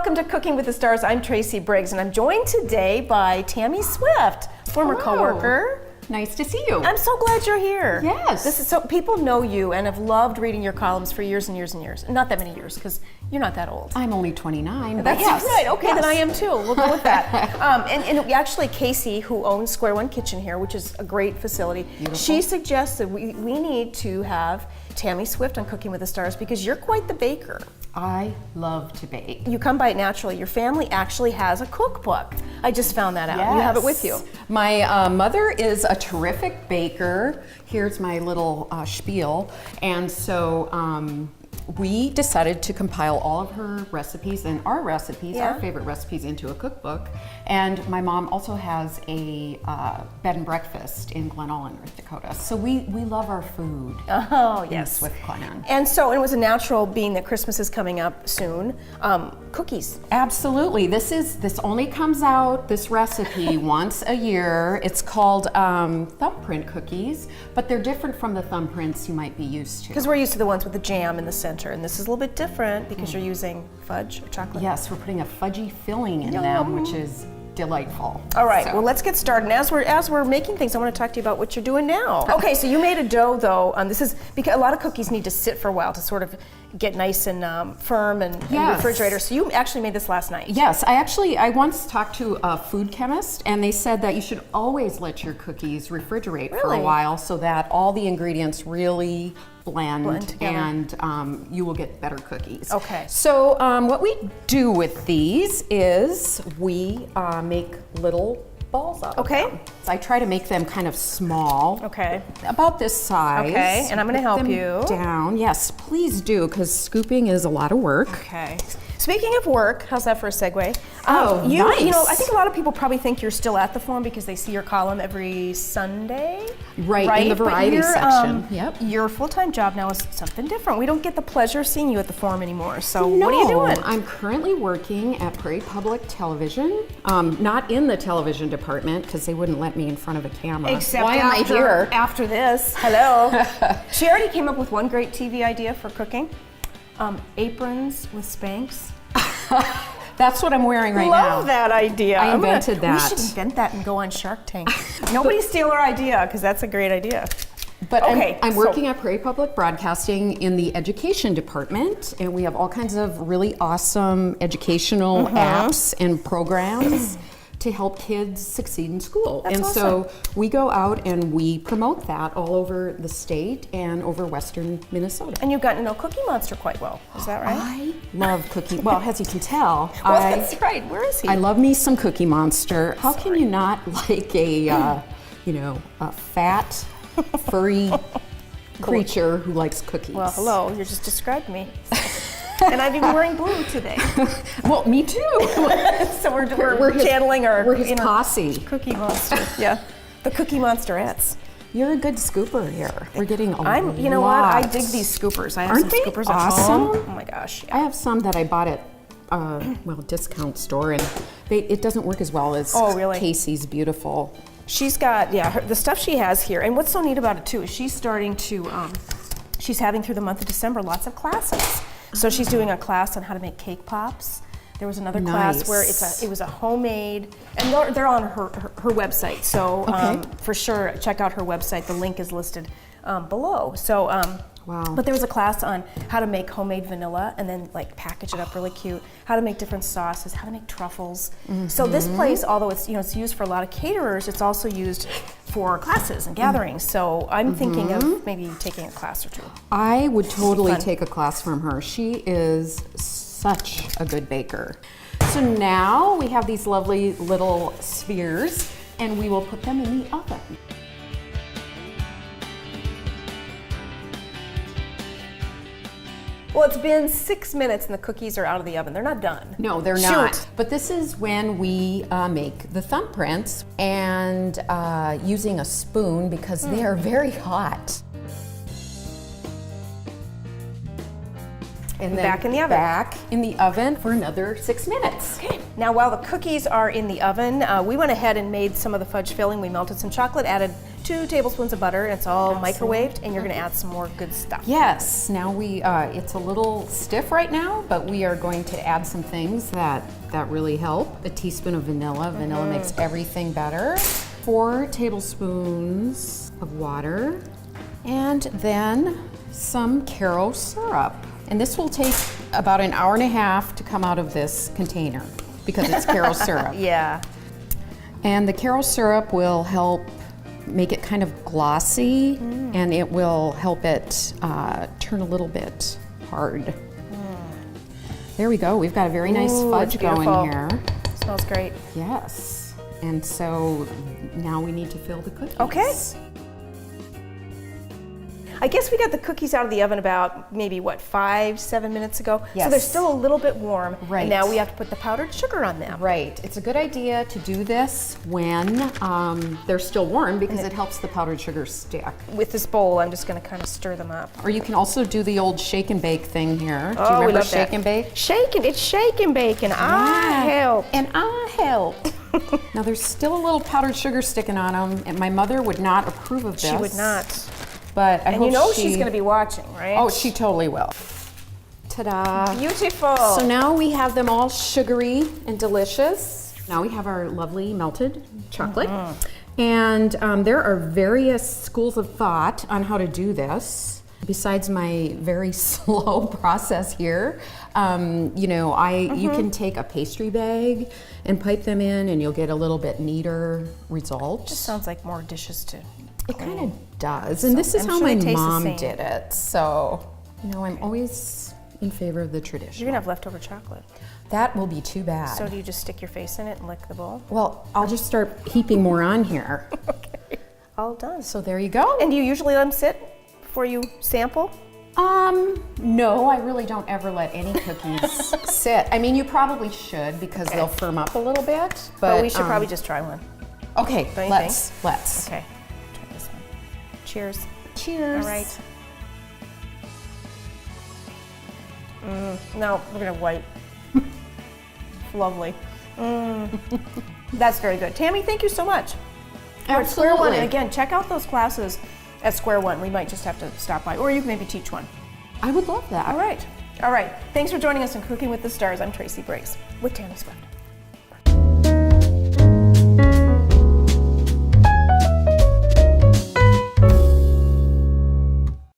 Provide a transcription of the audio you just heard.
welcome to Cooking with the Stars. I'm Tracy Briggs, and I'm joined today by Tammy Swift, former coworker. Nice to see you. I'm so glad you're here. Yes. This is so people know you and have loved reading your columns for years and years and years. Not that many years, because you're not that old. I'm only 29. That's yes. right. Okay, yes. then I am too. We'll go with that. And actually, Casey, who owns Square One Kitchen here, which is a great facility, she suggested we need to have Tammy Swift on Cooking with the Stars because you're quite the baker. I love to bake. You come by it naturally. Your family actually has a cookbook. I just found that out. Yes. You have it with you. My mother is a terrific baker. Here's my little spiel. And so we decided to compile all of her recipes and our recipes, our favorite recipes, into a cookbook. And my mom also has a bed and breakfast in Glen, North Dakota. So we love our food. Oh, yes. In Swift Clan. And so it was a natural, being that Christmas is coming up soon, cookies. Absolutely. This only comes out, this recipe, once a year. It's called Thumbprint Cookies, but they're different from the thumbprints you might be used to. Because we're used to the ones with the jam in the center, and this is a little bit different because you're using fudge or chocolate. Yes, we're putting a fudgy filling in them, which is delightful. All right, well, let's get started. And as we're making things, I want to talk to you about what you're doing now. Okay, so you made a dough, though. This is because a lot of cookies need to sit for a while to sort of get nice and firm and in the refrigerator. So you actually made this last night. Yes, I once talked to a food chemist, and they said that you should always let your cookies refrigerate for a while so that all the ingredients really blend together, and you will get better cookies. Okay. So what we do with these is we make little balls out of them. So I try to make them kind of small. Okay. About this size. Okay, and I'm going to help you. Down. Yes, please do, because scooping is a lot of work. Okay. Speaking of work, how's that for a segue? Nice. You know, I think a lot of people probably think you're still at the Forum because they see your column every Sunday. Right, in the variety section. Yep. Your full-time job now is something different. We don't get the pleasure of seeing you at the Forum anymore. So No, what are you doing? I'm currently working at Prairie Public Television. Not in the television department because they wouldn't let me in front of a camera. Except why am I here? After this, hello. She already came up with one great TV idea for cooking. Aprons with Spanx. That's what I'm wearing right now. Love that idea. I invented that. We should invent that and go on Shark Tank. Nobody steal our idea, because that's a great idea. But I'm working at Prairie Public Broadcasting in the education department, and we have all kinds of really awesome educational apps and programs to help kids succeed in school. That's awesome. So we go out and we promote that all over the state and over western Minnesota. And you've gotten to know Cookie Monster quite well, is that right? I love Cookie, well, as you can tell. Well, that's right, where is he? I love me some Cookie Monster. How can you not like a, a fat, furry creature who likes cookies? Well, hello, you just described me. And I've been wearing blue today. Well, me too. So we're channeling our his posse. Cookie Monster. Yeah, the Cookie Monsterettes. You're a good scooper here. We're getting a lot. You know what? I dig these scoopers. I have Aren't some they scoopers awesome? at home. Oh my gosh. Yeah. I have some that I bought at discount store, and it doesn't work as well as Casey's beautiful. She's got the stuff she has here, and what's so neat about it too is she's starting to she's having through the month of December lots of classes. So she's doing a class on how to make cake pops. There was another class where it was a homemade, and they're on her website. So for sure, check out her website. The link is listed below. So wow. But there was a class on how to make homemade vanilla and then like package it up really cute. How to make different sauces. How to make truffles. So this place, although it's it's used for a lot of caterers, it's also used for classes and gatherings. So I'm thinking of maybe taking a class or two. I would totally take a class from her. She is such a good baker. So now we have these lovely little spheres, and we will put them in the oven. Well, it's been 6 minutes and the cookies are out of the oven. They're not done. No, they're not. But this is when we make the thumbprints, and using a spoon because they are very hot. And then back in the oven. Back in the oven for another 6 minutes. Okay. Now, while the cookies are in the oven, we went ahead and made some of the fudge filling. We melted some chocolate, added 2 tablespoons of butter, and it's all microwaved, and you're gonna add some more good stuff. Yes, now it's a little stiff right now, but we are going to add some things that really help. A teaspoon of vanilla. Vanilla makes everything better. 4 tablespoons of water, and then some Caro syrup. And this will take about an hour and a half to come out of this container because it's Caro syrup. Yeah. And the Caro syrup will help make it kind of glossy, and it will help it turn a little bit hard. There we go. We've got a very nice fudge going here. Smells great. Yes. And so now we need to fill the cookies. Okay. I guess we got the cookies out of the oven about maybe, 5-7 minutes ago? Yes. So they're still a little bit warm. Right. And now we have to put the powdered sugar on them. Right. It's a good idea to do this when they're still warm because it helps the powdered sugar stick. With this bowl, I'm just going to kind of stir them up. Or you can also do the old shake and bake thing here. Do you Oh, we remember love shake that. and bake? It's shake and bake, and I help. And I help. Now there's still a little powdered sugar sticking on them, and my mother would not approve of this. She would not. But I And hope you know she's going to be watching, right? Oh, she totally will. Ta-da. Beautiful. So now we have them all sugary and delicious. Now we have our lovely melted chocolate. And there are various schools of thought on how to do this. Besides my very slow process here, you can take a pastry bag and pipe them in, and you'll get a little bit neater result. Just sounds like more dishes to It kind of does, and this is I'm how sure my it tastes the mom same. did it. So, I'm always in favor of the tradition. You're going to have leftover chocolate. That will be too bad. So do you just stick your face in it and lick the bowl? Well, I'll just start heaping more on here. Okay. All done. So there you go. And do you usually let them sit before you sample? No, I really don't ever let any cookies sit. I mean, you probably should because they'll firm up a little bit. But we should probably just try one. Okay, Don't you let's. Okay. Try this one. Cheers. Cheers. All right. Now we're going to wipe. Lovely. That's very good. Tammy, thank you so much. We're at Square One, and again, check out those classes at Square One. We might just have to stop by, or you can maybe teach one. I would love that. All right. All right. Thanks for joining us on Cooking with the Stars. I'm Tracy Briggs with Tammy Swift.